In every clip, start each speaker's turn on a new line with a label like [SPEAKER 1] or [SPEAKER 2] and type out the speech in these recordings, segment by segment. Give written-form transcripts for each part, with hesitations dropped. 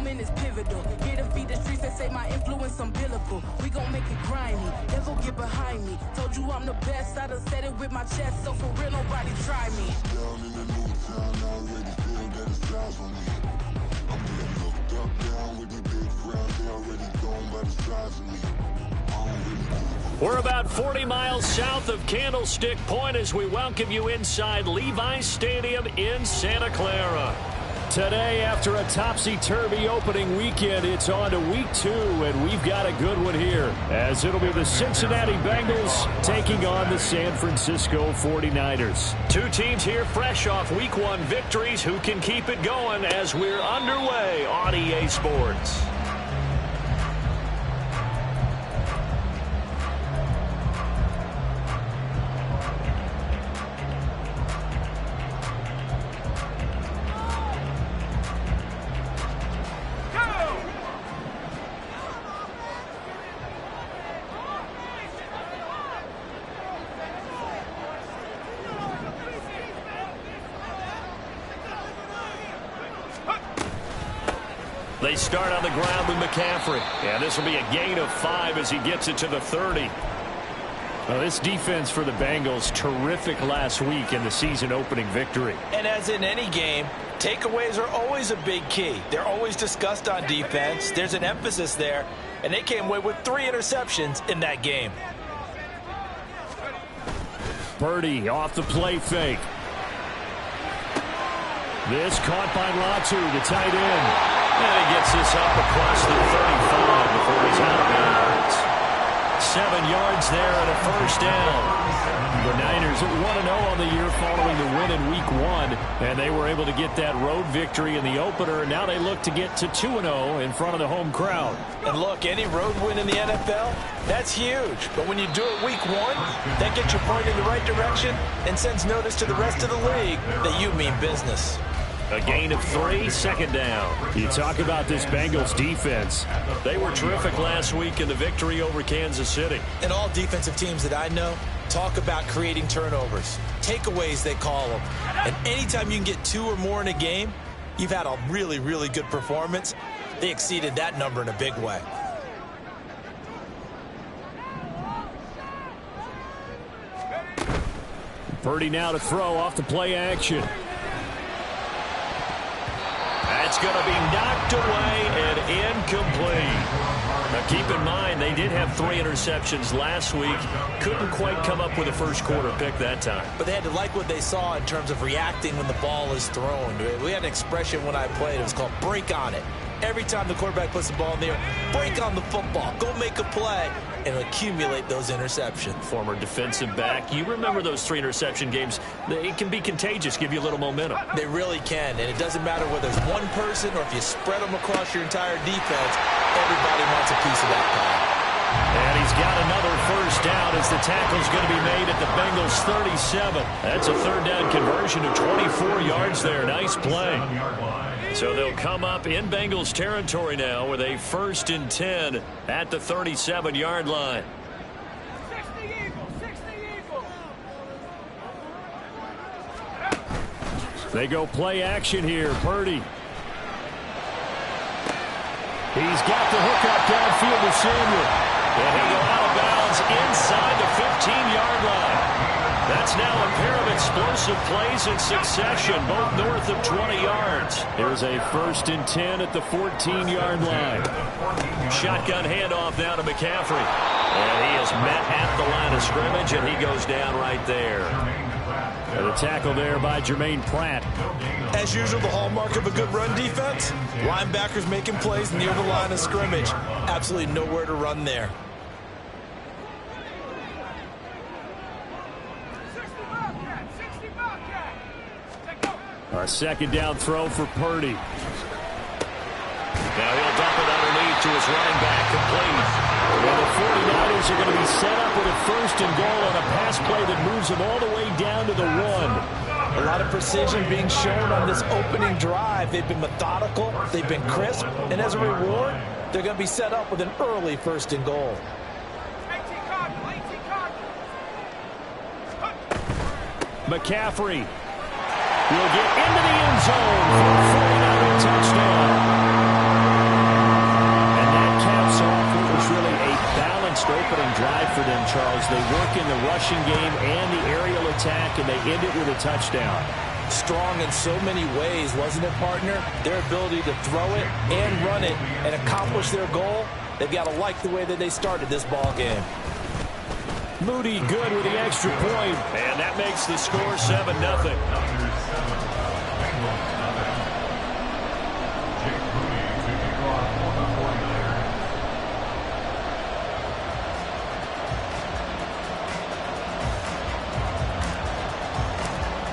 [SPEAKER 1] moment is pivotal. Here to feed the streets that say my influence unbillable. We gon' make it grimy, never get behind me. Told you I'm the best, I done said it with my chest. So for real, nobody try me.
[SPEAKER 2] Down in the new town, I already feel that it's eyes on me. I'm being looked up, down with the big crowd. They already gone by the size of me.
[SPEAKER 3] We're about 40 miles south of Candlestick Point as we welcome you inside Levi's Stadium in Santa Clara. Today, after a topsy-turvy opening weekend, it's on to week 2, and we've got a good one here, as it'll be the Cincinnati Bengals taking on the San Francisco 49ers. Two teams here fresh off week 1 victories who can keep it going as we're underway on EA Sports. They start on the ground with McCaffrey. And this will be a gain of 5 as he gets it to the 30. Well, this defense for the Bengals, terrific last week in the season-opening victory.
[SPEAKER 4] And as in any game, takeaways are always a big key. They're always discussed on defense. There's an emphasis there. And they came away with 3 interceptions in that game.
[SPEAKER 3] Purdy off the play fake. This caught by Latu, the tight end. And he gets this up across the 35 before he's out of bounds. 7 yards there and a first down. The Niners at 1-0 on the year following the win in week 1. And they were able to get that road victory in the opener. And now they look to get to 2-0 in front of the home crowd.
[SPEAKER 4] And look, any road win in the NFL, that's huge. But when you do it week 1, that gets you pointed in the right direction and sends notice to the rest of the league that you mean business.
[SPEAKER 3] A gain of 3, second down. You talk about this Bengals defense. They were terrific last week in the victory over Kansas City.
[SPEAKER 4] And all defensive teams that I know talk about creating turnovers. Takeaways, they call them. And anytime you can get 2 or more in a game, you've had a really, really good performance. They exceeded that number in a big way.
[SPEAKER 3] Purdy now to throw off the play action. That's going to be knocked away and incomplete. Now keep in mind, they did have 3 interceptions last week. Couldn't quite come up with a first quarter pick that time.
[SPEAKER 4] But they had to like what they saw in terms of reacting when the ball is thrown. We had an expression when I played. It was called break on it. Every time the quarterback puts the ball in the air, break on the football. Go make a play and accumulate those interceptions.
[SPEAKER 3] Former defensive back. You remember those 3 interception games. It can be contagious, give you a little momentum.
[SPEAKER 4] They really can, and it doesn't matter whether it's one person or if you spread them across your entire defense, everybody wants a piece of that pie.
[SPEAKER 3] And he's got another first down as the tackle's going to be made at the Bengals 37. That's a third down conversion of 24 yards there. Nice play. So they'll come up in Bengals territory now with a 1st and 10 at the 37-yard line. They go play action here. Purdy. He's got the hook up downfield to Samuel. And he'll go out of bounds inside the 15-yard line. That's now a pair of explosive plays in succession, both north of 20 yards. There's a 1st and 10 at the 14-yard line. Shotgun handoff now to McCaffrey. And he is met at the line of scrimmage, and he goes down right there. And a tackle there by Jermaine Pratt.
[SPEAKER 4] As usual, the hallmark of a good run defense, linebackers making plays near the line of scrimmage. Absolutely nowhere to run there.
[SPEAKER 3] A 2nd down throw for Purdy. Now he'll dump it underneath to his running back, complete. Well, the 49ers are going to be set up with a 1st and goal on a pass play that moves them all the way down to the 1.
[SPEAKER 4] A lot of precision being shown on this opening drive. They've been methodical, they've been crisp, and as a reward, they're going to be set up with an early 1st and goal.
[SPEAKER 3] McCaffrey will get into the end zone for a 49er touchdown. Charles. They work in the rushing game and the aerial attack, and they end it with a touchdown.
[SPEAKER 4] Strong in so many ways, wasn't it, partner? Their ability to throw it and run it and accomplish their goal, they've got to like the way that they started this ball game.
[SPEAKER 3] Moody good with the extra point, and that makes the score 7-0.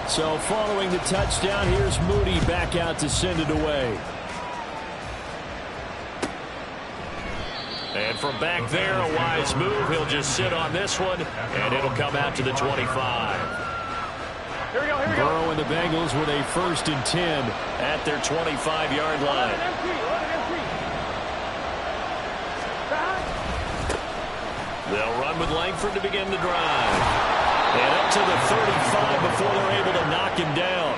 [SPEAKER 3] So following the touchdown, here's Moody back out to send it away. And from back there, a wise move. He'll just sit on this one, and it'll come out to the 25.
[SPEAKER 5] Here we go, here we go.
[SPEAKER 3] Burrow and the Bengals with a 1st and 10 at their 25-yard line. They'll run with Langford to begin the drive. And up to the 35 before they're able to knock him down.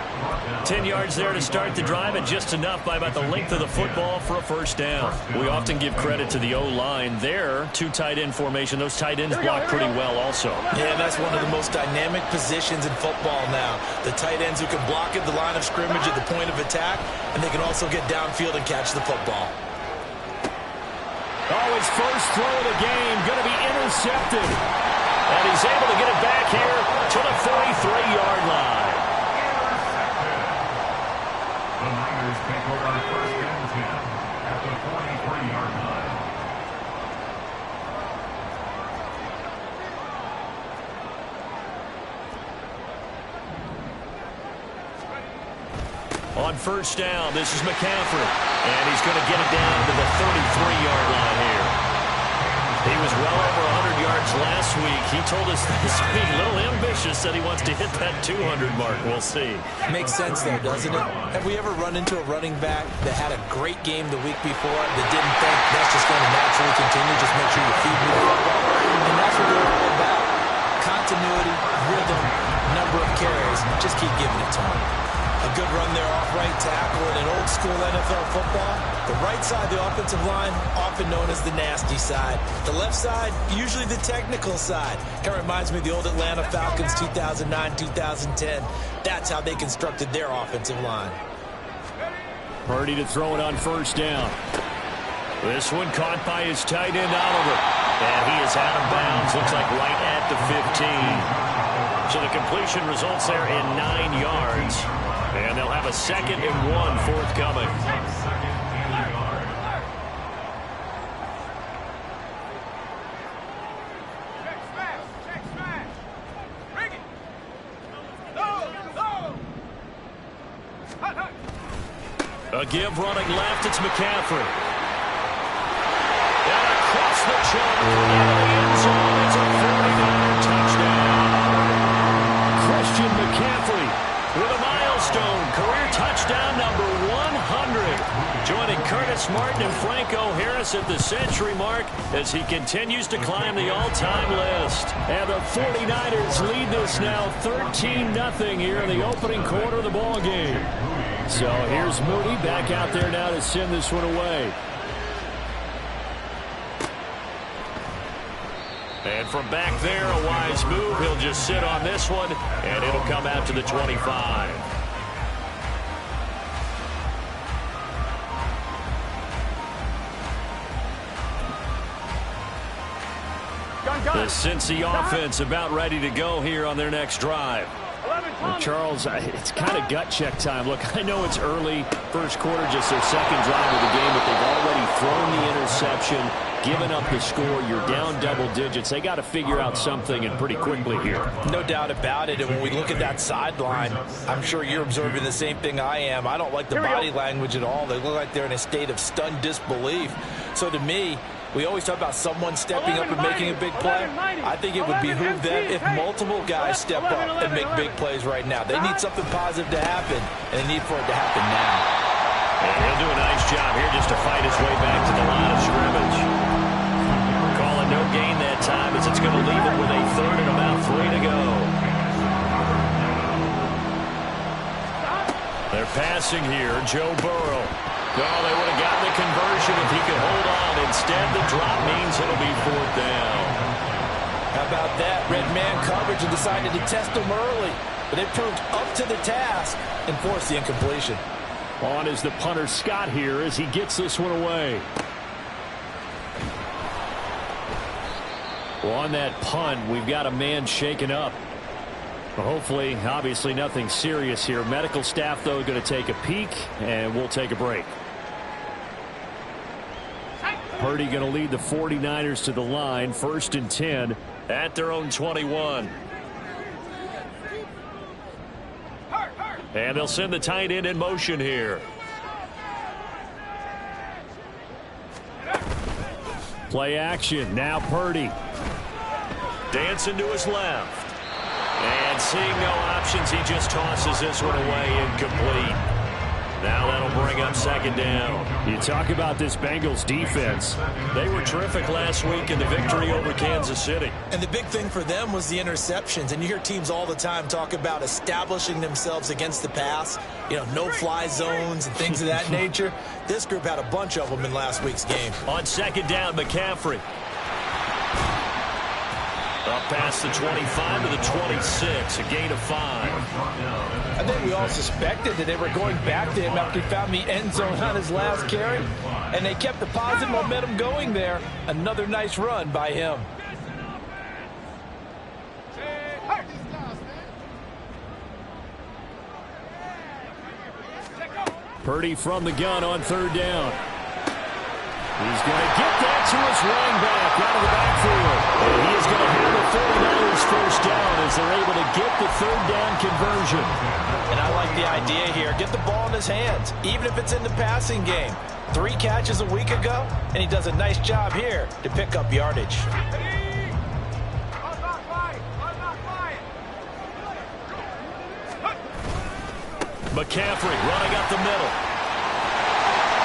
[SPEAKER 3] 10 yards there to start the drive, and just enough by about the length of the football for a 1st down. We often give credit to the O-line there. 2 tight end formation. Those tight ends block pretty well also.
[SPEAKER 4] Yeah, that's one of the most dynamic positions in football now. The tight ends who can block at the line of scrimmage at the point of attack, and they can also get downfield and catch the football.
[SPEAKER 3] Oh, his first throw of the game going to be intercepted. And he's able to get it back here to the 43-yard line.
[SPEAKER 5] The Niners take over 1st and 10 at the 43-yard line.
[SPEAKER 3] On 1st down, this is McCaffrey. And he's going to get it down to the 33-yard line here. He was well over 100 yards last week. He told us this week, a little ambitious, that he wants to hit that 200 mark. We'll see.
[SPEAKER 4] Makes sense, though, doesn't it? Have we ever run into a running back that had a great game the week before that didn't think that's just going to naturally continue? Just make sure you feed me the football. And that's what they're all about. Continuity, rhythm, number of carries. Just keep giving it to him. A good run there off right tackle in an old school NFL football. The right side, the offensive line, often known as the nasty side. The left side, usually the technical side. Kind of reminds me of the old Atlanta Falcons 2009-2010. That's how they constructed their offensive line.
[SPEAKER 3] Purdy to throw it on 1st down. This one caught by his tight end, Oliver. And he is out of bounds. Looks like right at the 15. So the completion results there in 9 yards. And they'll have a 2nd and 1 forthcoming. A give running left, it's McCaffrey. And across the chalk into the end zone. It's a 49er touchdown. Christian McCaffrey with a milestone career touchdown number 100. Joining Curtis Martin and Franco Harris at the century mark as he continues to climb the all-time list. And the 49ers lead this now 13-0 here in the opening quarter of the ball game. So here's Moody back out there now to send this one away. And from back there, a wise move. He'll just sit on this one, and it'll come out to the 25. The Cincy offense about ready to go here on their next drive. Well, Charles, it's kind of gut check time. Look, I know it's early, 1st quarter, just their 2nd drive of the game, but they've already thrown the interception, given up the score. You're down double digits. They got to figure out something, and pretty quickly here.
[SPEAKER 4] No doubt about it. And when we look at that sideline, I'm sure you're observing the same thing I am. I don't like the body language at all. They look like they're in a state of stunned disbelief. So to me, we always talk about someone stepping up and making a big play. I think it would behoove them if multiple guys step up and make big plays right now. They need something positive to happen, and they need for it to happen now.
[SPEAKER 3] And he'll do a nice job here just to fight his way back to the line of scrimmage. Calling no gain that time as it's going to leave it with a 3rd and about 3 to go. They're passing here, Joe Burrow. Oh, they would have gotten the conversion if he could hold on. Instead, the drop means it'll be 4th down.
[SPEAKER 4] Got to How about that? Red man coverage and decided to test them early. But they proved up to the task and forced the incompletion.
[SPEAKER 3] On is the punter Scott here as he gets this one away. Well, on that punt, we've got a man shaken up. Well, hopefully, obviously nothing serious here. Medical staff, though, going to take a peek, and we'll take a break. Purdy going to lead the 49ers to the line, 1st and 10 at their own 21. And they'll send the tight end in motion here. Play action. Now Purdy. Dancing to his left. And seeing no options, he just tosses this one away, incomplete. Now that'll bring up 2nd down. You talk about this Bengals defense. They were terrific last week in the victory over Kansas City.
[SPEAKER 4] And the big thing for them was the interceptions. And you hear teams all the time talk about establishing themselves against the pass. You know, no-fly zones and things of that nature. This group had a bunch of them in last week's game.
[SPEAKER 3] On 2nd down, McCaffrey. Up past the 25 to the 26, a gain of 5.
[SPEAKER 6] I think we all suspected that they were going back to him after he found the end zone on his last carry, and they kept the positive momentum going there. Another nice run by him.
[SPEAKER 3] Purdy from the gun on 3rd down. He's going to get that to his running back out of the backfield. And he is going to have the 49ers 1st down as they're able to get the 3rd down conversion.
[SPEAKER 6] And I like the idea here. Get the ball in his hands, even if it's in the passing game. 3 catches a week ago, and he does a nice job here to pick up yardage.
[SPEAKER 3] McCaffrey running up the middle.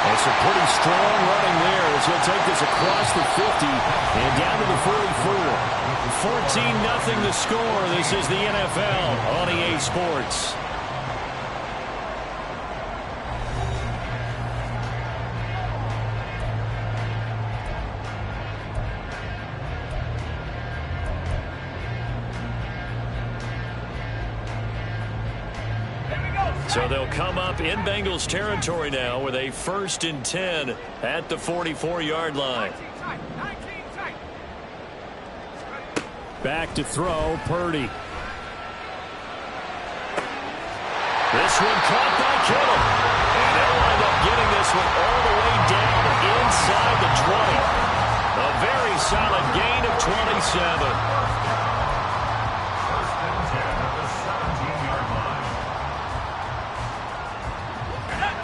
[SPEAKER 3] And some pretty strong running there as he'll take this across the 50 and down to the 44. 14-0 the score. This is the NFL on EA Sports. So they'll come up in Bengals territory now with a 1st and 10 at the 44-yard line. Back to throw, Purdy. This one caught by Kittle. And they'll wind up getting this one all the way down inside the 20. A very solid gain of 27.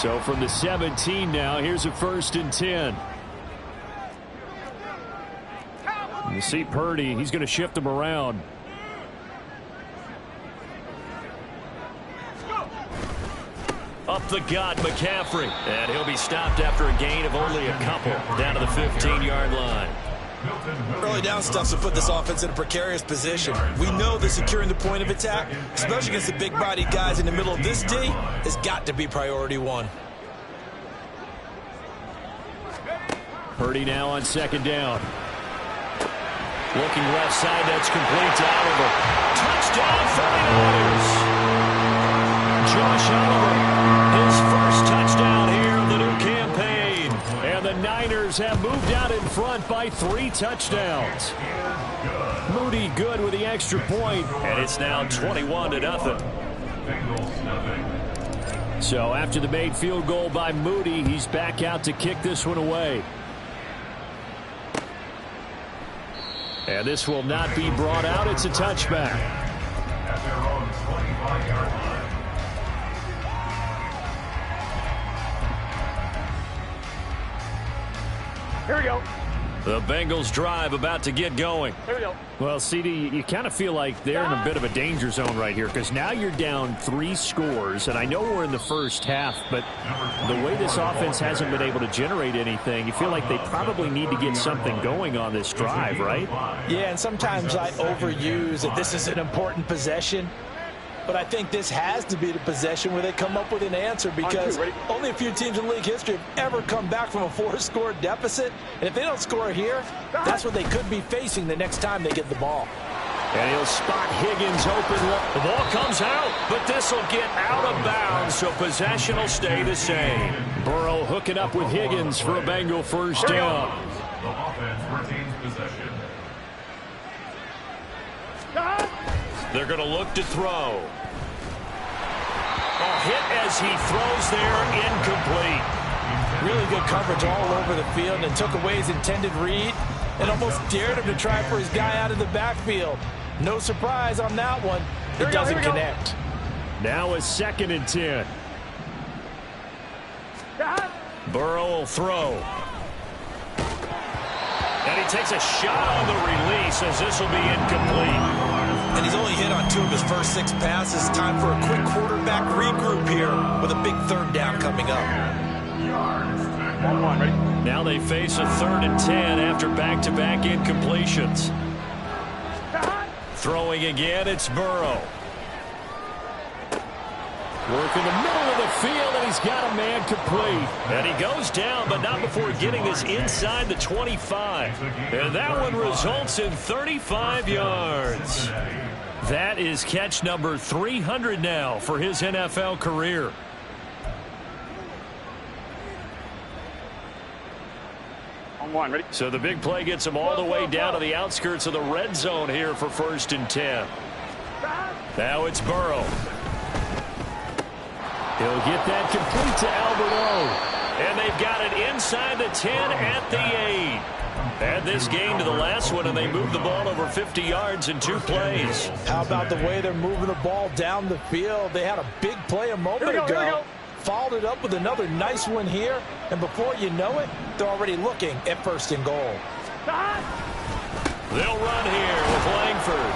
[SPEAKER 3] So from the 17 now, here's a 1st and 10. You see Purdy, he's going to shift him around. Up the gut, McCaffrey. And he'll be stopped after a gain of only a couple down to the 15-yard line.
[SPEAKER 4] Early down stuff to put this offense in a precarious position. We know that securing the point of attack, especially against the big-bodied guys in the middle of this D, has got to be priority 1.
[SPEAKER 3] Purdy now on 2nd down. Looking left side, that's complete to Oliver. Touchdown 49ers! Josh Oliver, his first touchdown here of the new campaign. And the Niners have moved out in front by 3 touchdowns. Moody good with the extra point, and it's now 21-0. So after the made field goal by Moody, he's back out to kick this one away. And this will not be brought out. It's a touchback.
[SPEAKER 5] At their own 25-yard line.
[SPEAKER 6] Here we go.
[SPEAKER 3] The Bengals drive about to get going.
[SPEAKER 6] Here we go.
[SPEAKER 3] Well, CD, you kind of feel like they're in a bit of a danger zone right here because now you're down 3 scores, and I know we're in the first half, but the way this offense hasn't been able to generate anything, you feel like they probably need to get something going on this drive, right?
[SPEAKER 6] Yeah, and sometimes I overuse that this is an important possession. but I think this has to be the possession where they come up with an answer, because only a few teams in league history have ever come back from a 4-score deficit. And if they don't score here, that's what they could be facing the next time they get the ball.
[SPEAKER 3] And he'll spot Higgins open. The ball comes out, but this will get out of bounds, so possession will stay the same. Burrow hooking up with Higgins for a Bengal first down.
[SPEAKER 5] The offense retains possession.
[SPEAKER 3] They're going to look to throw. A hit as he throws there, incomplete.
[SPEAKER 6] Really good coverage all over the field, and took away his intended read and almost dared him to try for his guy out of the backfield. No surprise on that one. It doesn't connect.
[SPEAKER 3] Now a 2nd and 10. Burrow will throw. And he takes a shot on the release as this will be incomplete.
[SPEAKER 4] And he's only hit on 2 of his first 6 passes. Time for a quick quarterback regroup here with a big 3rd down coming up.
[SPEAKER 5] 1-1, ready?
[SPEAKER 3] Now they face a 3rd and 10 after back-to-back incompletions. Throwing again, it's Burrow. Work in the middle of the field, and he's got a man complete. And he goes down, but not before getting this inside the 25. And that one results in 35 yards. That is catch number 300 now for his NFL career.
[SPEAKER 5] Ready?
[SPEAKER 3] So the big play gets him all the way down to the outskirts of the red zone here for 1st and 10. Now it's Burrow. He'll get that complete to Alberto. And they've got it inside the 10 at the 8. Add this game to the last one, and they move the ball over 50 yards in 2 plays.
[SPEAKER 6] How about the way they're moving the ball down the field? They had a big play a moment ago. Followed it up with another nice one here, and before you know it, they're already looking at 1st and goal.
[SPEAKER 3] They'll run here with Langford.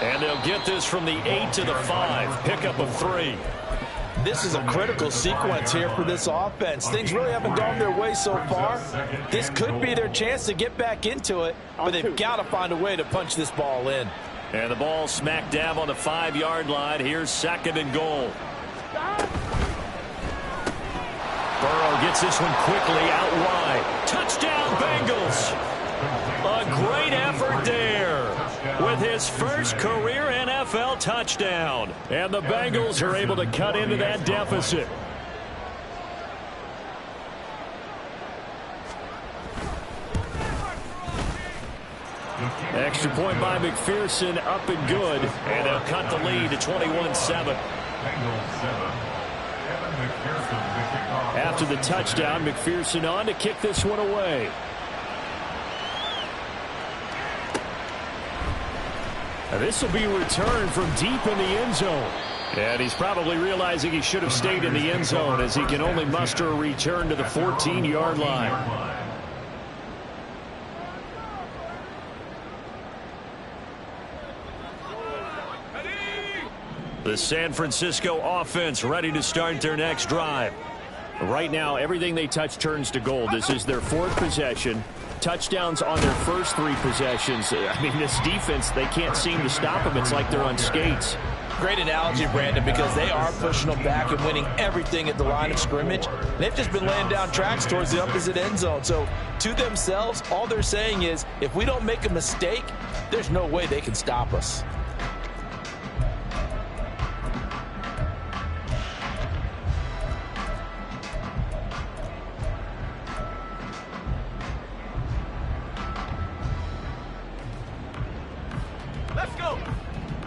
[SPEAKER 3] And they'll get this from the 8 to the 5. Pickup of 3.
[SPEAKER 6] This is a critical sequence here for this offense. Things really haven't gone their way so far. This could be their chance to get back into it, but they've got to find a way to punch this ball in.
[SPEAKER 3] And the ball smack dab on the 5-yard line. Here's 2nd and goal. Burrow gets this one quickly out wide. Touchdown, Bengals. A great effort there with his first career NFL touchdown. And the Bengals are able to cut into that deficit. Extra point by McPherson, up and good. And they'll cut the lead to 21-7. After the touchdown, McPherson on to kick this one away. Now this will be returned from deep in the end zone. And he's probably realizing he should have stayed in the end zone, as he can only muster a return to the 14-yard line. The San Francisco offense ready to start their next drive. Right now, everything they touch turns to gold. This is their 4th possession. Touchdowns on their first 3 possessions. I mean, this defense, they can't seem to stop them. It's like they're on skates.
[SPEAKER 6] Great analogy, Brandon, because they are pushing them back and winning everything at the line of scrimmage. They've just been laying down tracks towards the opposite end zone. So, to themselves, all they're saying is, if we don't make a mistake, there's no way they can stop us.
[SPEAKER 5] Let's go.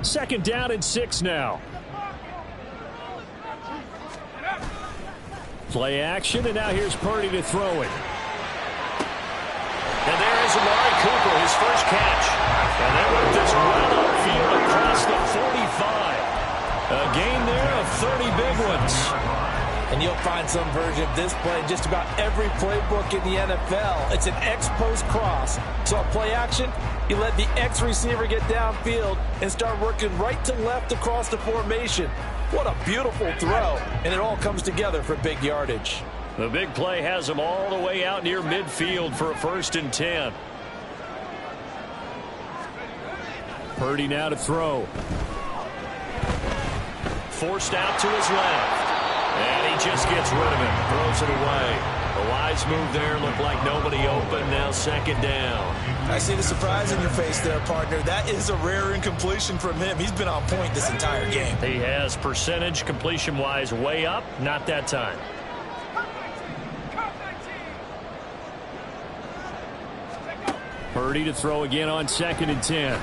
[SPEAKER 3] 2nd down and 6 now. Play action, and now here's Purdy to throw it. And there is Amari Cooper, his first catch. And they work this well upfield across the 45. A gain there of 30 big ones.
[SPEAKER 6] And you'll find some version of this play in just about every playbook in the NFL. It's an X-post cross. So on play action, you let the X receiver get downfield and start working right to left across the formation. What a beautiful throw. And it all comes together for big yardage.
[SPEAKER 3] The big play has them all the way out near midfield for a 1st and 10. Purdy now to throw. forced out to his left. And he just gets rid of it, throws it away. A wise move there, looked like nobody open, now second down.
[SPEAKER 6] I see the surprise in your face there, partner. That is a rare incompletion from him. He's been on point this entire game.
[SPEAKER 3] He has percentage completion-wise way up, not that time. Purdy to throw again on 2nd and 10.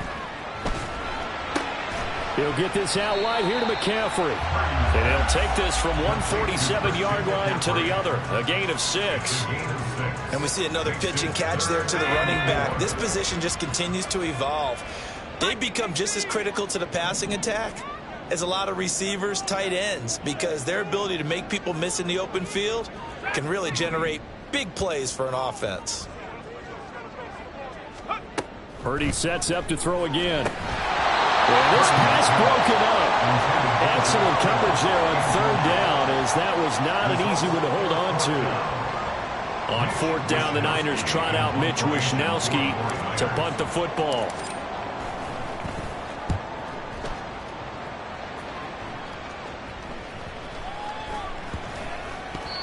[SPEAKER 3] He'll get this out wide here to McCaffrey. And he'll take this from 147-yard line to the other. A gain of 6.
[SPEAKER 6] And we see another pitch and catch there to the running back. This position just continues to evolve. They become just as critical to the passing attack as a lot of receivers, tight ends, because their ability to make people miss in the open field can really generate big plays for an offense.
[SPEAKER 3] Purdy sets up to throw again. And this pass broken up. Excellent coverage there on 3rd down, as that was not an easy one to hold on to. On 4th down, the Niners trot out Mitch Wishnowski to punt the football.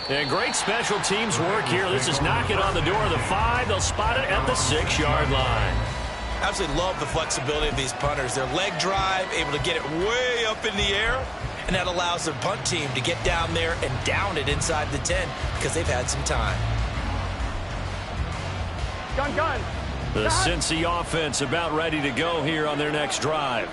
[SPEAKER 3] And great special teams work here. This is knocking on the door of the 5. They'll spot it at the 6-yard line.
[SPEAKER 6] Absolutely love the flexibility of these punters. Their leg drive, able to get it way up in the air, and that allows their punt team to get down there and down it inside the 10 because they've had some time.
[SPEAKER 1] Gun.
[SPEAKER 3] The Cincy offense about ready to go here on their next drive.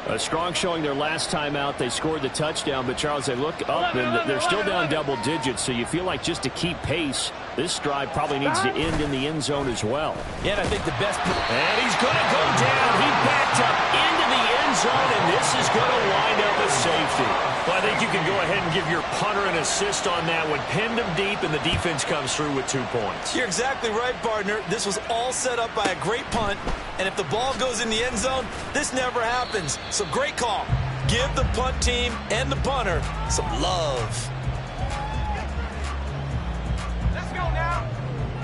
[SPEAKER 3] A strong showing their last time out. They scored the touchdown, but Charles, they look up and they're still down double digits, so you feel like just to keep pace, this drive probably needs to end in the end zone as well.
[SPEAKER 6] Yeah, and I think the best...
[SPEAKER 3] And he's going to go down. He backed up into the end zone, and this is going to wind up a safety. Well, I think you can go ahead and give your punter an assist on that one. Pinned him deep, and the defense comes through with 2 points.
[SPEAKER 6] You're exactly right, partner. This was all set up by a great punt, and if the ball goes in the end zone, this never happens. So great call. Give the punt team and the punter some love.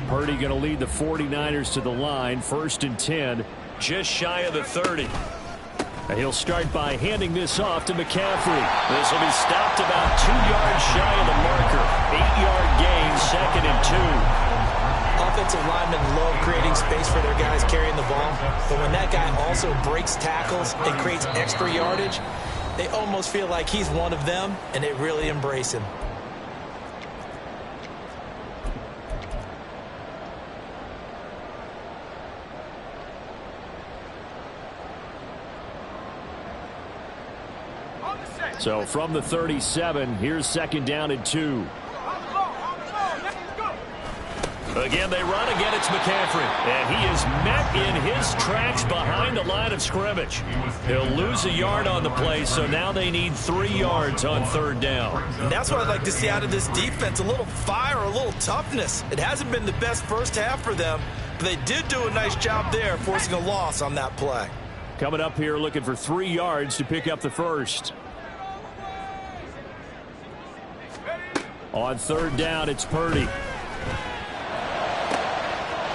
[SPEAKER 3] Purdy going to lead the 49ers to the line. 1st and 10, just shy of the 30. And he'll start by handing this off to McCaffrey. This will be stopped about 2 yards shy of the marker. 8-yard gain, 2nd and 2.
[SPEAKER 6] Offensive linemen love creating space for their guys carrying the ball. But when that guy also breaks tackles and creates extra yardage, they almost feel like he's one of them, and they really embrace him.
[SPEAKER 3] So from the 37, here's 2nd down and 2. Again, they run. Again, it's McCaffrey. And he is met in his tracks behind the line of scrimmage. He'll lose a yard on the play, so now they need 3 yards on 3rd down.
[SPEAKER 6] And that's what I'd like to see out of this defense, a little fire, a little toughness. It hasn't been the best first half for them, but they did do a nice job there, forcing a loss on that play.
[SPEAKER 3] Coming up here looking for 3 yards to pick up the first. On 3rd down, it's Purdy.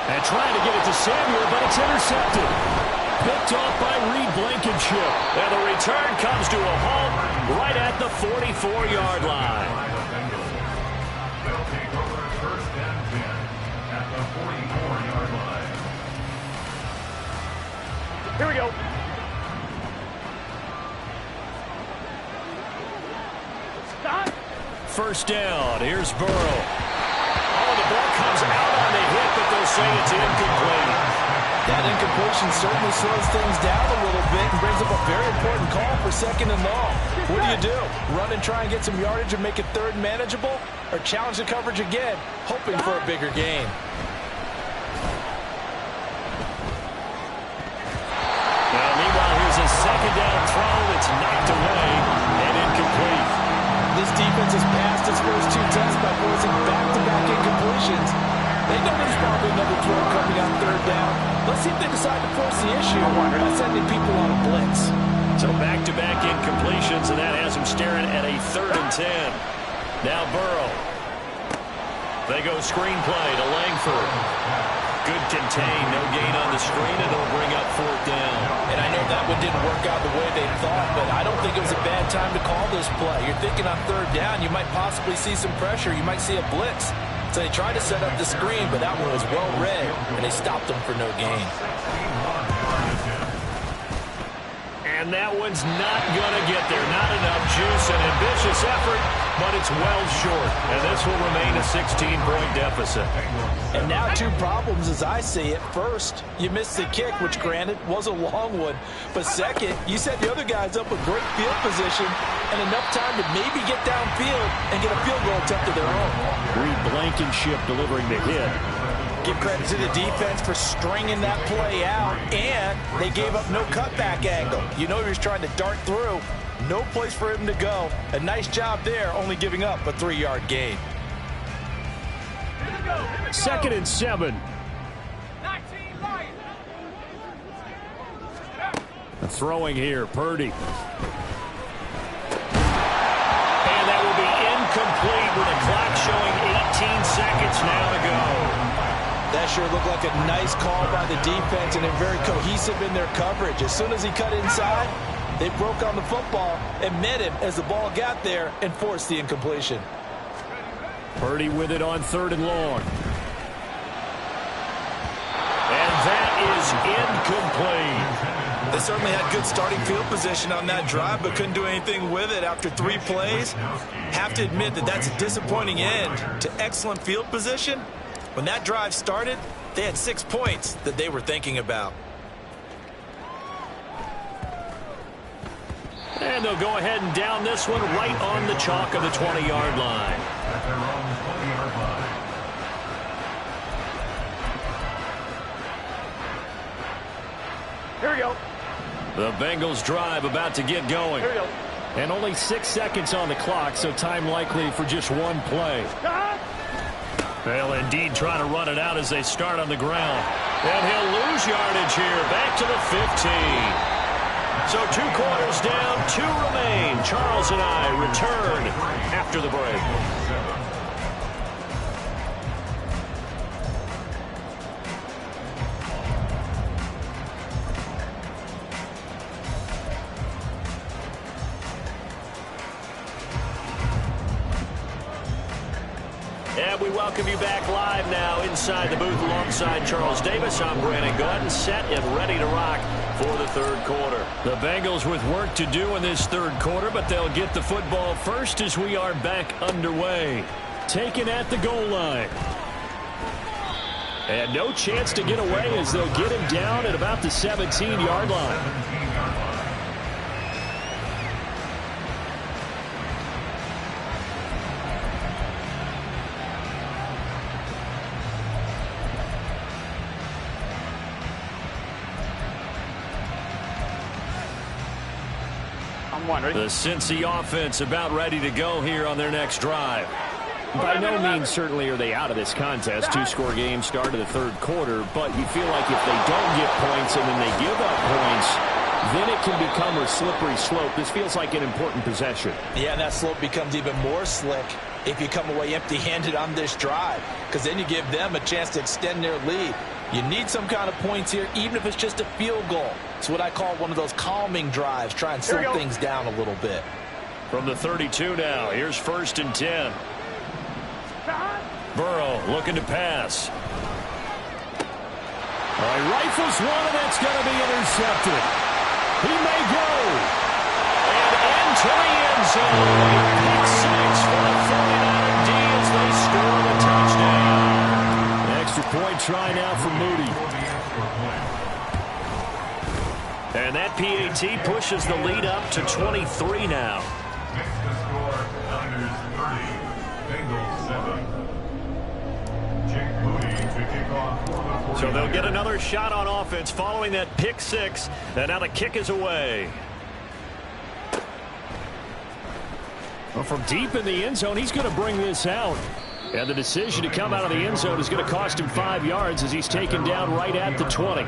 [SPEAKER 3] And trying to get it to Samuel, but it's intercepted. Picked off by Reed Blankenship. And the return comes to a halt right at the 44-yard line.
[SPEAKER 5] They'll take over 1st and 10 at the 44-yard line.
[SPEAKER 1] Here we go. Stop.
[SPEAKER 3] 1st down. Here's Burrow. Oh, the ball comes out on the hit, but they'll say it's incomplete.
[SPEAKER 6] That incompletion certainly slows things down a little bit and brings up a very important call for 2nd and long. What do? Run and try and get some yardage and make it 3rd manageable, or challenge the coverage again, hoping for a bigger gain?
[SPEAKER 3] Now, meanwhile, here's a 2nd down throw that's knocked away and incomplete.
[SPEAKER 6] This defense has passed its first 2 tests by forcing back-to-back incompletions. They know there's probably another throw coming on 3rd down. Let's see if they decide to force the issue by sending people on a blitz.
[SPEAKER 3] So back-to-back incompletions, and that has him staring at a 3rd and 10. Now Burrow. They go screenplay to Langford. Good contain. No gain on the screen, and it'll bring up 4th down.
[SPEAKER 6] And I know that one didn't work out the way they thought, but I don't think it was a bad time to call this play. You're thinking on 3rd down, you might possibly see some pressure. You might see a blitz. So they tried to set up the screen, but that one was well read, and they stopped them for no gain.
[SPEAKER 3] And that one's not going to get there. Not enough juice. An ambitious effort, but it's well short. And this will remain a 16-point deficit.
[SPEAKER 6] And now 2 problems as I see it. First, you missed the kick, which granted was a long one. But second, you set the other guys up with great field position and enough time to maybe get downfield and get a field goal attempt of their own.
[SPEAKER 3] Reed Blankenship delivering the hit.
[SPEAKER 6] Give credit to the defense for stringing that play out, and they gave up no cutback angle. You know he was trying to dart through. No place for him to go. A nice job there, only giving up a 3-yard gain.
[SPEAKER 3] 2nd and 7. The throwing here, Purdy. And that will be incomplete with the clock showing 18 seconds now to go.
[SPEAKER 6] That sure looked like a nice call by the defense, and they're very cohesive in their coverage. As soon as he cut inside, they broke on the football and met him as the ball got there and forced the incompletion.
[SPEAKER 3] Purdy with it on 3rd and long. And that is incomplete.
[SPEAKER 6] They certainly had good starting field position on that drive, but couldn't do anything with it after 3 plays. Have to admit that that's a disappointing end to excellent field position. When that drive started, they had 6 points that they were thinking about.
[SPEAKER 3] And they'll go ahead and down this one right on the chalk of the 20-yard line.
[SPEAKER 5] At their own 20-yard line.
[SPEAKER 3] Here we go. The Bengals drive about to get going.
[SPEAKER 6] Here we go.
[SPEAKER 3] And only 6 seconds on the clock, so time likely for just 1 play. They'll indeed try to run it out as they start on the ground. And he'll lose yardage here, back to the 15. So 2 quarters down, 2 remain. Charles and I return after the break. And we welcome you back live now inside the booth alongside Charles Davis. I'm Brandon Gordon, set and ready to rock for the 3rd quarter. The Bengals with work to do in this 3rd quarter, but they'll get the football first as we are back underway. Taken at the goal line. And no chance to get away as they'll get him down at about the 17-yard line. The Cincy offense about ready to go here on their next drive. By no means certainly are they out of this contest. 2-score game start of the 3rd quarter, but you feel like if they don't get points and then they give up points, then it can become a slippery slope. This feels like an important possession.
[SPEAKER 6] Yeah, and that slope becomes even more slick if you come away empty-handed on this drive, because then you give them a chance to extend their lead. You need some kind of points here, even if it's just a field goal. It's what I call one of those calming drives. Try and slow things down a little bit.
[SPEAKER 3] From the 32 now, here's 1st and 10. Burrow looking to pass. He rifles one, and it's going to be intercepted. He may go. And into the end zone. Pick 6 for the 49er D as they score the touchdown. Extra point try now for Moody. And that PAT pushes the lead up to 23 now.
[SPEAKER 5] Next to score, Niners 30, Bengals 7. Jake Moody to kick off for the 49ers.
[SPEAKER 3] So they'll get another shot on offense following that pick 6. And now the kick is away. Well, from deep in the end zone, he's going to bring this out. And the decision to come out of the end zone is going to cost him 5 yards as he's taken down right at the 20.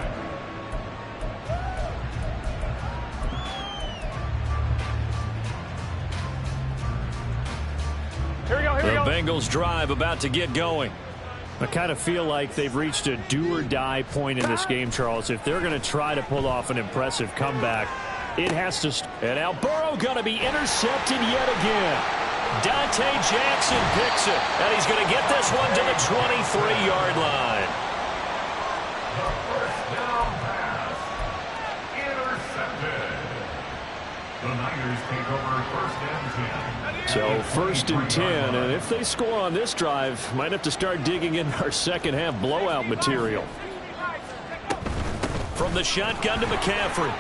[SPEAKER 3] The Bengals drive about to get going. I kind of feel like they've reached a do-or-die point in this game, Charles. If they're going to try to pull off an impressive comeback, it has to. And now Burrow going to be intercepted yet again. Dante Jackson picks it, and he's going to get this one to the 23-yard line.
[SPEAKER 5] The first down pass. Intercepted. The Niners take over first and 10.
[SPEAKER 3] So first and 10, and if they score on this drive, might have to start digging in our second half blowout material. From the shotgun to McCaffrey.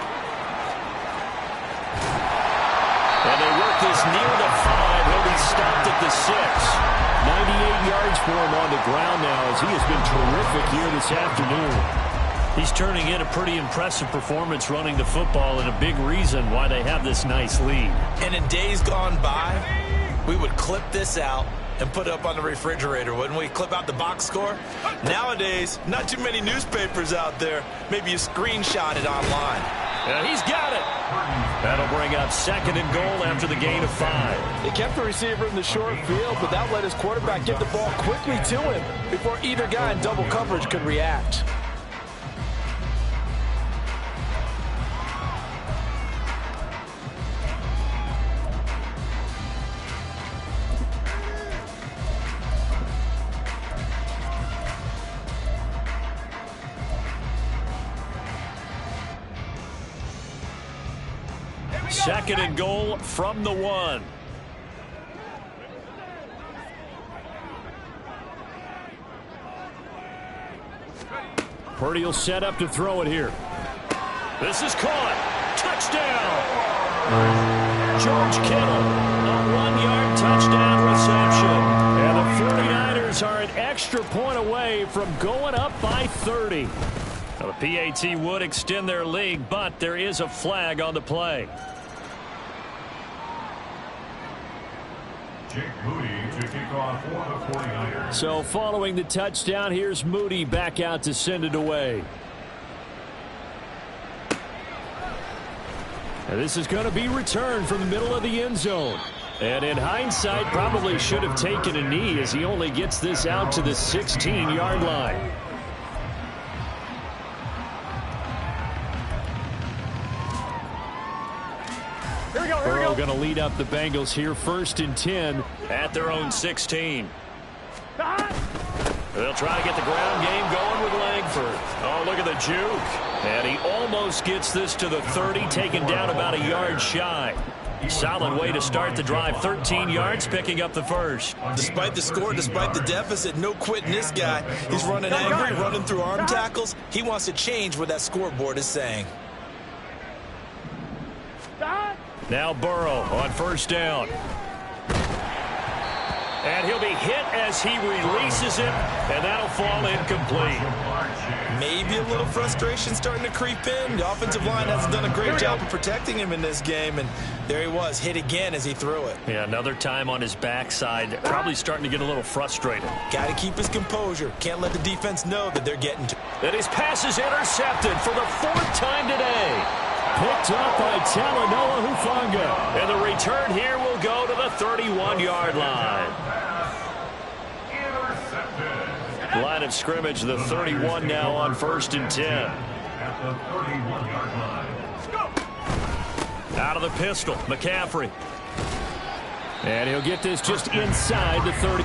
[SPEAKER 3] And they work this near the 5. He'll be stopped at the 6. 98 yards for him on the ground now as he has been terrific here this afternoon. He's turning in a pretty impressive performance running the football, and a big reason why they have this nice lead.
[SPEAKER 4] And in days gone by, we would clip this out and put it up on the refrigerator, wouldn't we? Clip out the box score. Nowadays, not too many newspapers out there. Maybe you screenshot it online.
[SPEAKER 3] And he's got it. That'll bring up second and goal after the gain of 5.
[SPEAKER 6] They kept the receiver in the short field, but that let his quarterback get the ball quickly to him before either guy in double coverage could react.
[SPEAKER 3] Second and goal from the 1. Purdy will set up to throw it here. This is caught. Touchdown. George Kittle, a 1-yard touchdown reception. And the 49ers are an extra point away from going up by 30. Now, the PAT would extend their lead, but there is a flag on the play.
[SPEAKER 5] Jake Moody to kick off for the 49ers.
[SPEAKER 3] So following the touchdown, here's Moody back out to send it away. And this is going to be returned from the middle of the end zone. And in hindsight, probably should have taken a knee as he only gets this out to the 16-yard line. Burrow going to lead up the Bengals here, first and 10 at their own 16. They'll try to get the ground game going with Langford. Oh, look at the juke. And he almost gets this to the 30, taken down about a yard shy. Solid way to start the drive. 13 yards, picking up the first.
[SPEAKER 4] Despite the score, despite the deficit, no quitting this guy. He's running angry, running through arm tackles. He wants to change what that scoreboard is saying.
[SPEAKER 3] Now Burrow on first down. And he'll be hit as he releases it, and that'll fall incomplete.
[SPEAKER 4] Maybe a little frustration starting to creep in. The offensive line hasn't done a great job of protecting him in this game, and there he was, hit again as he threw it.
[SPEAKER 3] Yeah, another time on his backside, probably starting to get a little frustrated.
[SPEAKER 4] Got to keep his composure. Can't let the defense know that they're getting to.
[SPEAKER 3] And his pass is intercepted for the 4th time today. Picked up by Talanoa Hufanga. And the return here will go to the 31-yard line. Line of scrimmage, the 31 now on first and 10.
[SPEAKER 5] At the 31-yard line.
[SPEAKER 3] Out of the pistol, McCaffrey. And he'll get this just inside the 30.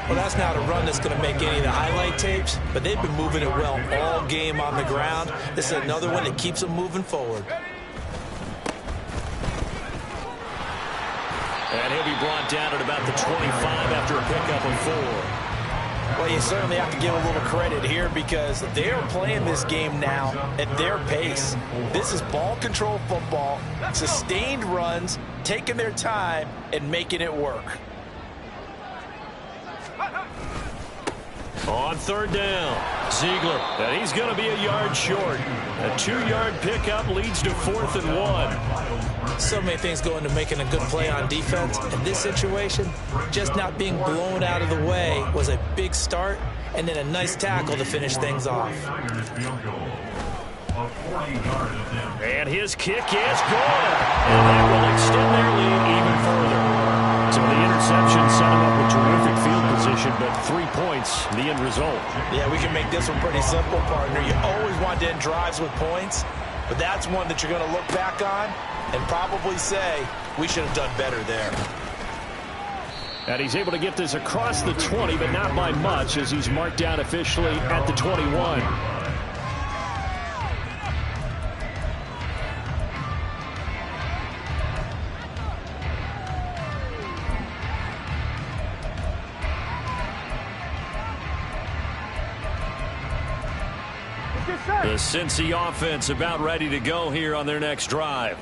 [SPEAKER 4] Well, that's not a run that's going to make any of the highlight tapes, but they've been moving it well all game on the ground. This is another one that keeps them moving forward.
[SPEAKER 3] And he'll be brought down at about the 25 after a pickup of 4.
[SPEAKER 6] Well, you certainly have to give a little credit here because they're playing this game now at their pace. This is ball control football, sustained runs, taking their time and making it work.
[SPEAKER 3] On third down, Ziegler, and he's going to be a yard short. A 2-yard pickup leads to 4th and 1.
[SPEAKER 6] So many things go into making a good play on defense. In this situation, just not being blown out of the way was a big start, and then a nice tackle to finish things off.
[SPEAKER 3] And his kick is good. And that will extend their lead even further. So the interception set him up with terrific field position, but 3 points, the end result.
[SPEAKER 6] Yeah, we can make this one pretty simple, partner. You always want to end drives with points, but that's one that you're going to look back on and probably say, we should have done better there.
[SPEAKER 3] And he's able to get this across the 20, but not by much, as he's marked down officially at the 21. The Cincy offense about ready to go here on their next drive.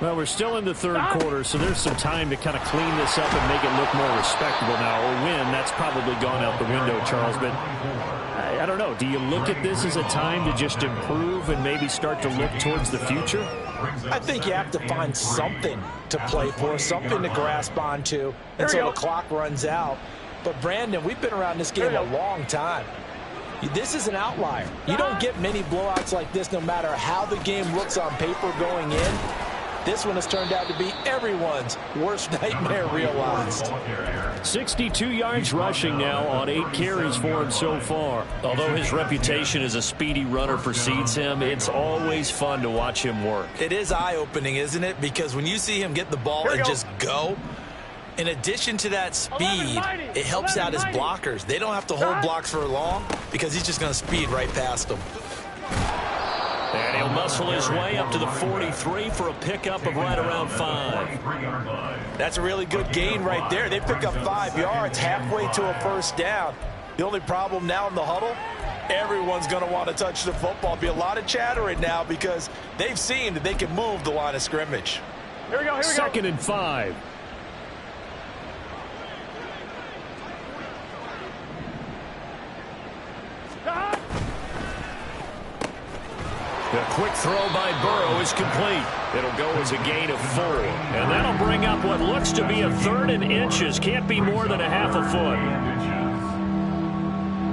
[SPEAKER 3] Well, we're still in the third quarter, so there's some time to kind of clean this up and make it look more respectable now. A win, that's probably gone out the window, Charles, but I don't know. Do you look at this as a time to just improve and maybe start to look towards the future?
[SPEAKER 6] I think you have to find something to play for, something to grasp onto until the clock runs out. But, Brandon, we've been around this game a long time. This is an outlier. You don't get many blowouts like this no matter how the game looks on paper going in. This one has turned out to be everyone's worst nightmare realized.
[SPEAKER 3] 62 yards rushing now on 8 carries for him so far. Although his reputation as a speedy runner precedes him, it's always fun to watch him work.
[SPEAKER 6] It is eye-opening, isn't it? Because when you see him get the ball and just go, in addition to that speed, it helps out his blockers. They don't have to hold blocks for long because he's just going to speed right past them.
[SPEAKER 3] And he'll muscle his way up to the 43 for a pickup of right around 5.
[SPEAKER 6] That's a really good gain right there. They pick up 5 yards halfway to a first down. The only problem now in the huddle, everyone's going to want to touch the football. Be a lot of chattering now because they've seen that they can move the line of scrimmage.
[SPEAKER 1] Here we go.
[SPEAKER 3] 2nd and 5. The quick throw by Burrow is complete. It'll go as a gain of 4. And that'll bring up what looks to be a 3rd and inches. Can't be more than a half a foot.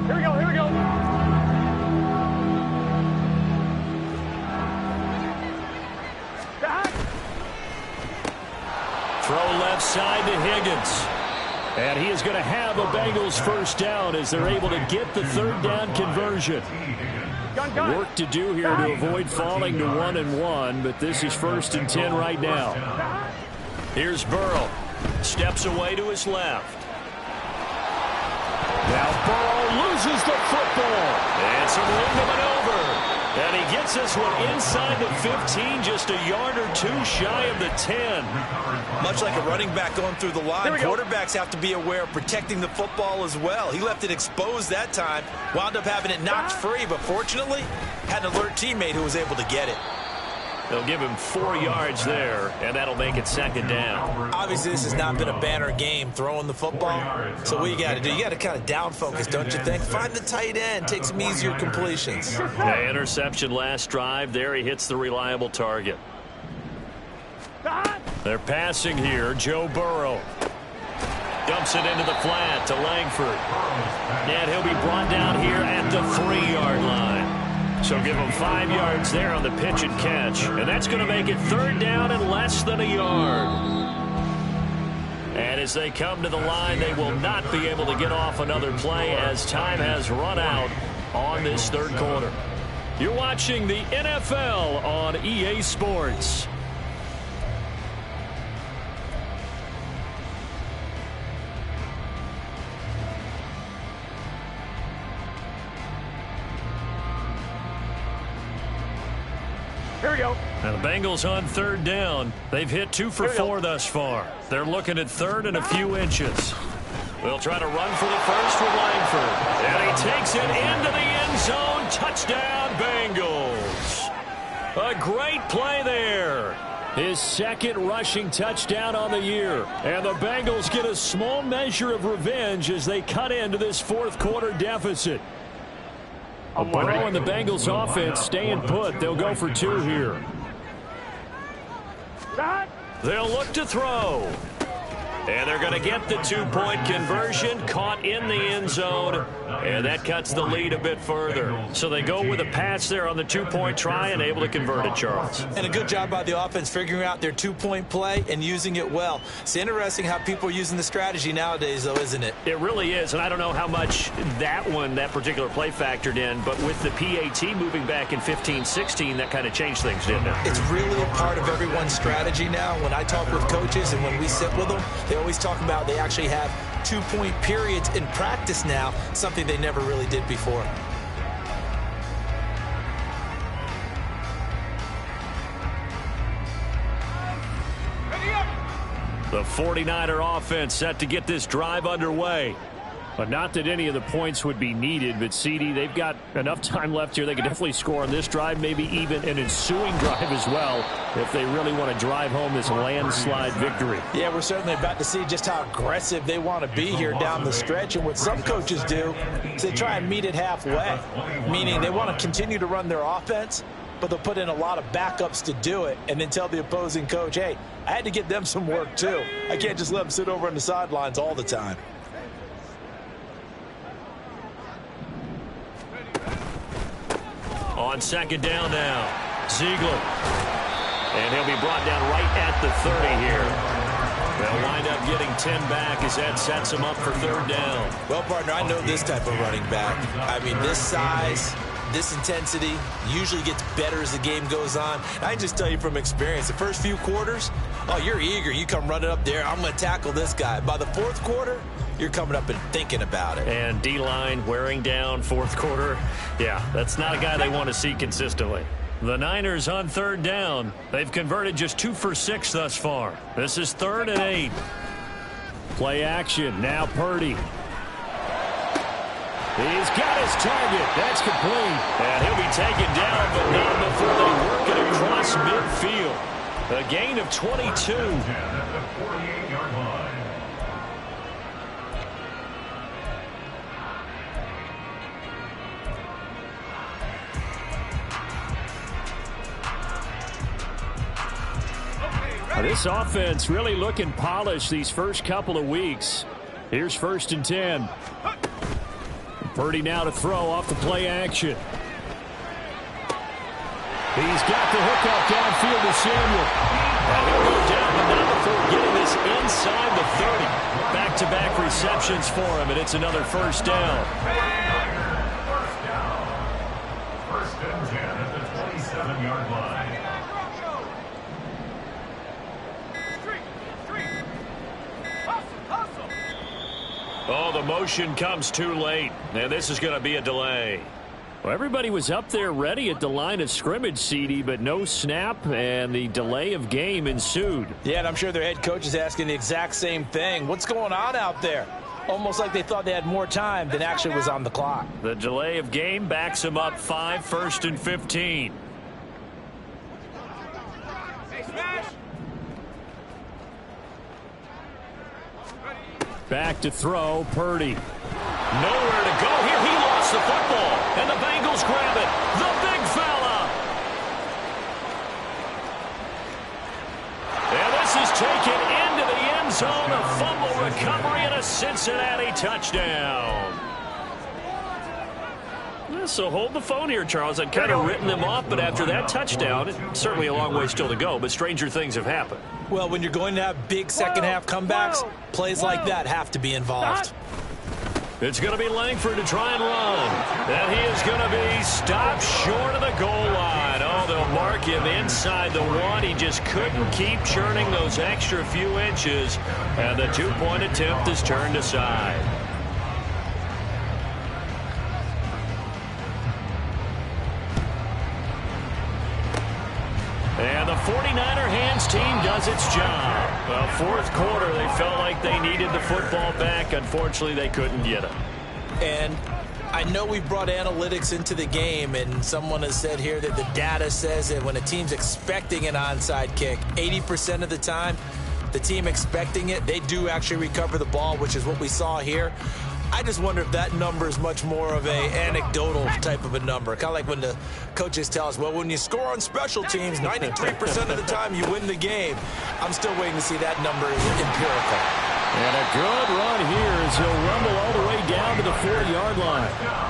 [SPEAKER 1] Here we go.
[SPEAKER 3] Throw left side to Higgins. And he is going to have a Bengals first down as they're able to get the 3rd down conversion. Work to do here to avoid falling to 1 and 1, but this is 1st and 10 right now. Here's Burrow. Steps away to his left. Now Burrow loses the football. And some room to maneuver. And he gets this one inside the 15, just a yard or 2 shy of the 10.
[SPEAKER 6] Much like a running back going through the line, quarterbacks have to be aware of protecting the football as well. He left it exposed that time, wound up having it knocked free, but fortunately had an alert teammate who was able to get it.
[SPEAKER 3] They'll give him 4 yards there, and that'll make it 2nd down.
[SPEAKER 6] Obviously, this has not been a banner game throwing the football. So what you got to do, you got to kind of down focus, don't you think? Find the tight end, take some easier completions.
[SPEAKER 3] The interception last drive. There he hits the reliable target. They're passing here. Joe Burrow dumps it into the flat to Langford. And he'll be brought down here at the 3-yard line. So give him 5 yards there on the pitch and catch. And that's going to make it 3rd down and less than a yard. And as they come to the line, they will not be able to get off another play as time has run out on this 3rd quarter. You're watching the NFL on EA Sports.
[SPEAKER 1] Here we go.
[SPEAKER 3] Now the Bengals on 3rd down. They've hit 2 for 4 thus far. They're looking at 3rd and a few inches. They'll try to run for the first with Langford. And he takes it into the end zone. Touchdown, Bengals. A great play there. His second rushing touchdown on the year. And the Bengals get a small measure of revenge as they cut into this fourth quarter deficit. Burrow and the Bengals offense staying put. They'll go for 2 here. They'll look to throw. And they're going to get the 2-point conversion, caught in the end zone, and that cuts the lead a bit further. So they go with a pass there on the 2-point try and able to convert it, Charles.
[SPEAKER 4] And a good job by the offense figuring out their 2-point play and using it well. It's interesting how people are using the strategy nowadays, though, isn't it?
[SPEAKER 3] It really is, and I don't know how much that particular play factored in, but with the PAT moving back in 15-16, that kind of changed things, didn't it?
[SPEAKER 4] It's really a part of everyone's strategy now. When I talk with coaches and when we sit with them, they always talk about they actually have 2-point periods in practice now, something they never really did before.
[SPEAKER 3] The 49er offense set to get this drive underway. But not that any of the points would be needed, but CD, they've got enough time left here. They could definitely score on this drive, maybe even an ensuing drive as well, if they really want to drive home this landslide victory.
[SPEAKER 6] Yeah, we're certainly about to see just how aggressive they want to be here down the stretch. And what some coaches do is they try and meet it halfway, meaning they want to continue to run their offense, but they'll put in a lot of backups to do it and then tell the opposing coach, hey, I had to get them some work too. I can't just let them sit over on the sidelines all the time.
[SPEAKER 3] On second down now, Ziegler. And he'll be brought down right at the 30 here. They'll wind up getting 10 back as that sets him up for third down.
[SPEAKER 4] Well, partner, I know this type of running back. I mean, this size, this intensity usually gets better as the game goes on. I can just tell you from experience, the first few quarters, oh, you're eager. You come running up there, I'm going to tackle this guy. By the fourth quarter, you're coming up and thinking about it.
[SPEAKER 3] And D-line wearing down fourth quarter. Yeah, that's not a guy they want to see consistently. The Niners on third down. They've converted just 2 for 6 thus far. This is 3rd and 8. Play action. Now Purdy. He's got his target. That's complete. And he'll be taken down, but not before they work it across midfield. A gain of 22. This offense really looking polished these first couple of weeks. Here's 1st and 10. Purdy now to throw off the play action. He's got the hookup downfield to Samuel. And he'll go down, but not before getting this inside the 30. Back-to-back receptions for him, and it's another first down.
[SPEAKER 5] First and 10 at the 27-yard line.
[SPEAKER 3] Oh, the motion comes too late, and this is going to be a delay. Well, everybody was up there ready at the line of scrimmage, CD, but no snap, and the delay of game ensued.
[SPEAKER 6] Yeah, and I'm sure their head coach is asking the exact same thing. What's going on out there? Almost like they thought they had more time than actually was on the clock.
[SPEAKER 3] The delay of game backs them up 5, 1st and 15. Back to throw, Purdy. Nowhere to go here. He lost the football, and the Bengals grab it. The big fella. And this is taken into the end zone. A fumble recovery and a Cincinnati touchdown. So hold the phone here, Charles. I'd kind of written them off, but after that touchdown, it's certainly a long way still to go, but stranger things have happened.
[SPEAKER 4] Well, when you're going to have big second-half comebacks, plays like that have to be involved.
[SPEAKER 3] It's going to be Langford to try and run. And he is going to be stopped short of the goal line. Oh, they'll mark him inside the 1. He just couldn't keep churning those extra few inches, and the 2-point attempt is turned aside. And the 49er hands team does its job. Well, fourth quarter, they felt like they needed the football back. Unfortunately, they couldn't get it.
[SPEAKER 4] And I know we brought analytics into the game, and someone has said here that the data says that when a team's expecting an onside kick, 80% of the time, the team expecting it, they do actually recover the ball, which is what we saw here. I just wonder if that number is much more of a anecdotal type of a number. Kind of like when the coaches tell us, well, when you score on special teams, 93% of the time you win the game. I'm still waiting to see that number empirical.
[SPEAKER 3] And a good run here as he'll rumble all the way down to the 40-yard line.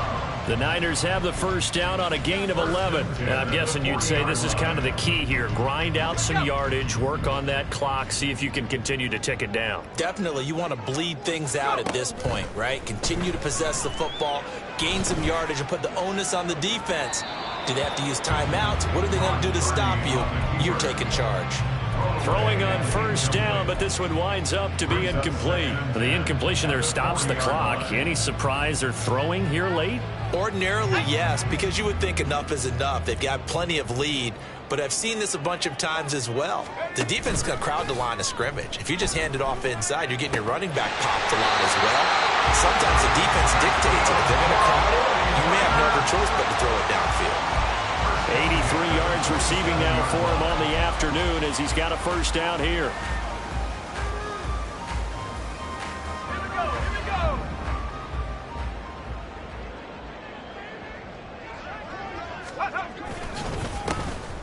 [SPEAKER 3] The Niners have the first down on a gain of 11. And I'm guessing you'd say this is kind of the key here. Grind out some yardage, work on that clock, see if you can continue to tick it down.
[SPEAKER 4] Definitely. You want to bleed things out at this point, right? Continue to possess the football, gain some yardage, and put the onus on the defense. Do they have to use timeouts? What are they going to do to stop you? You're taking charge.
[SPEAKER 3] Throwing on first down, but this one winds up to be incomplete. The incompletion there stops the clock. Any surprise they're throwing here late?
[SPEAKER 4] Ordinarily, yes, because you would think enough is enough. They've got plenty of lead, but I've seen this a bunch of times as well. The defense is going to crowd the line of scrimmage. If you just hand it off inside, you're getting your running back popped a lot as well. Sometimes the defense dictates it. If they're going to crowd it, you may have no other choice but to throw it downfield.
[SPEAKER 3] 83 yards receiving now for him on the afternoon as he's got a first down here.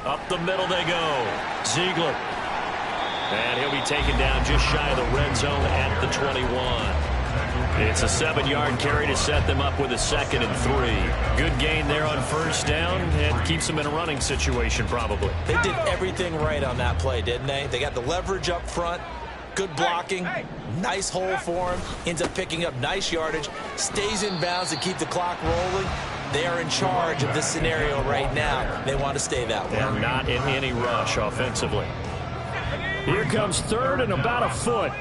[SPEAKER 3] Up the middle they go. Ziegler. And he'll be taken down just shy of the red zone at the 21. It's a 7-yard carry to set them up with a 2nd and 3. Good gain there on first down and keeps them in a running situation probably.
[SPEAKER 4] They did everything right on that play, didn't they? They got the leverage up front, good blocking, nice hole for him, ends up picking up nice yardage, stays in bounds to keep the clock rolling. They are in charge of this scenario right now. They want to stay that way.
[SPEAKER 3] They're not in any rush offensively. Here comes 3rd and about a foot.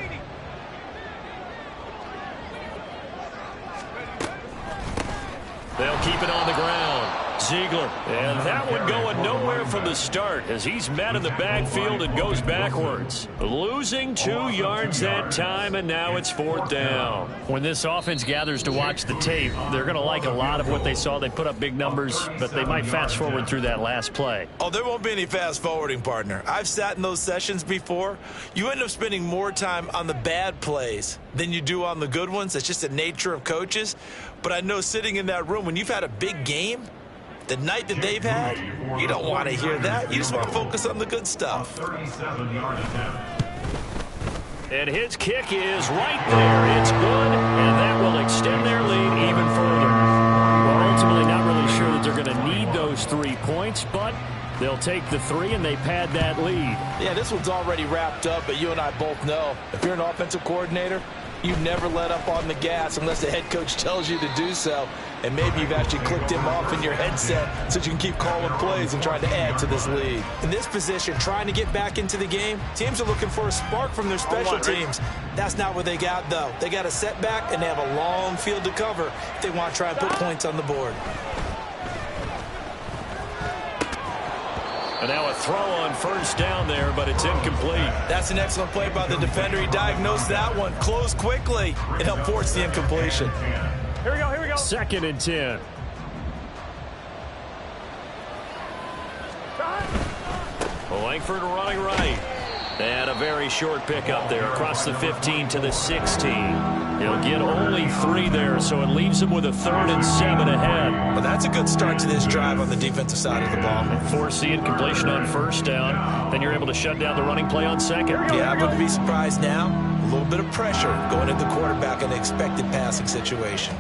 [SPEAKER 3] They'll keep it on the ground. Ziegler. And that one going nowhere from the start as he's met in the backfield and goes backwards. Losing 2 yards that time, and now it's 4th down. When this offense gathers to watch the tape, they're going to like a lot of what they saw. They put up big numbers, but they might fast forward through that last play.
[SPEAKER 4] Oh, there won't be any fast forwarding, partner. I've sat in those sessions before. You end up spending more time on the bad plays than you do on the good ones. That's just the nature of coaches. But I know sitting in that room, when you've had a big game, the night that they've had, you don't want to hear that. You just want to focus on the good stuff.
[SPEAKER 3] And his kick is right there. It's good, and that will extend their lead even further. Well, ultimately not really sure that they're going to need those 3 points, but they'll take the 3 and they pad that lead.
[SPEAKER 4] Yeah, this one's already wrapped up, but you and I both know if you're an offensive coordinator, you never let up on the gas unless the head coach tells you to do so. And maybe you've actually clicked him off in your headset so you can keep calling plays and trying to add to this lead. In this position, trying to get back into the game, teams are looking for a spark from their special teams. That's not what they got, though. They got a setback, and they have a long field to cover if they want to try and put points on the board.
[SPEAKER 3] And now a throw on first down there, but it's incomplete.
[SPEAKER 4] That's an excellent play by the defender. He diagnosed that one, closed quickly, and helped force the incompletion.
[SPEAKER 6] Here we go, here we go.
[SPEAKER 3] 2nd and 10. Langford running right. And a very short pickup there across the 15 to the 16. He'll get only 3 there, so it leaves him with a 3rd and 7 ahead.
[SPEAKER 4] Well, that's a good start to this drive on the defensive side of the ball.
[SPEAKER 3] Force the incompletion on first down. Then you're able to shut down the running play on 2nd.
[SPEAKER 4] Yeah, I wouldn't be surprised now. A little bit of pressure going at the quarterback in an expected passing situation.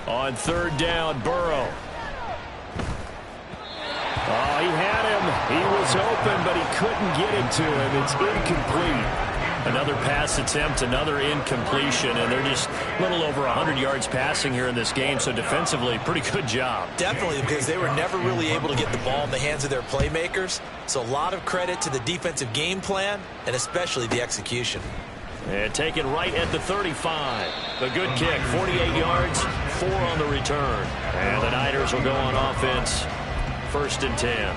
[SPEAKER 3] On 3rd down, Burrow. Oh, he had him. He was open, but he couldn't get it to him. It's incomplete. Another pass attempt, another incompletion, and they're just a little over 100 yards passing here in this game, so defensively, pretty good job.
[SPEAKER 4] Definitely, because they were never really able to get the ball in the hands of their playmakers, so a lot of credit to the defensive game plan, and especially the execution.
[SPEAKER 3] And taken right at the 35. A good kick, 48 yards, 4 on the return. And the Niners will go on offense, 1st and 10.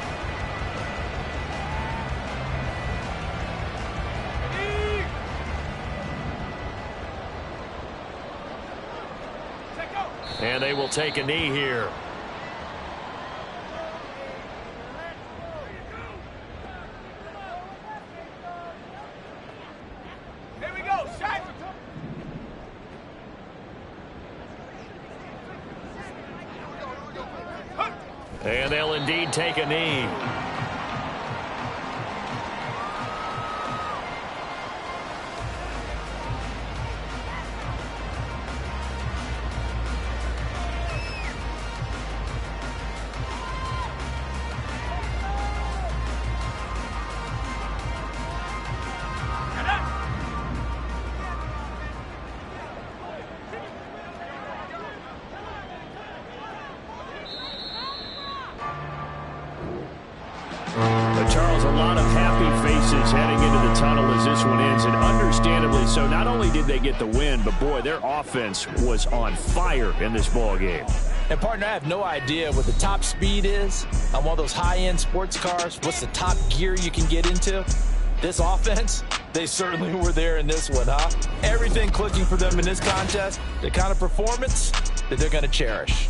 [SPEAKER 3] And they will take a knee here.
[SPEAKER 7] Here we go, shot.
[SPEAKER 3] And they'll indeed take a knee. Charles, a lot of happy faces heading into the tunnel as this one ends, and understandably so. Not only did they get the win, but boy, their offense was on fire in this ball game.
[SPEAKER 6] And partner, I have no idea what the top speed is on one of those high-end sports cars. What's the top gear you can get into? This offense, they certainly were there in this one, huh? Everything clicking for them in this contest, the kind of performance that they're going to cherish.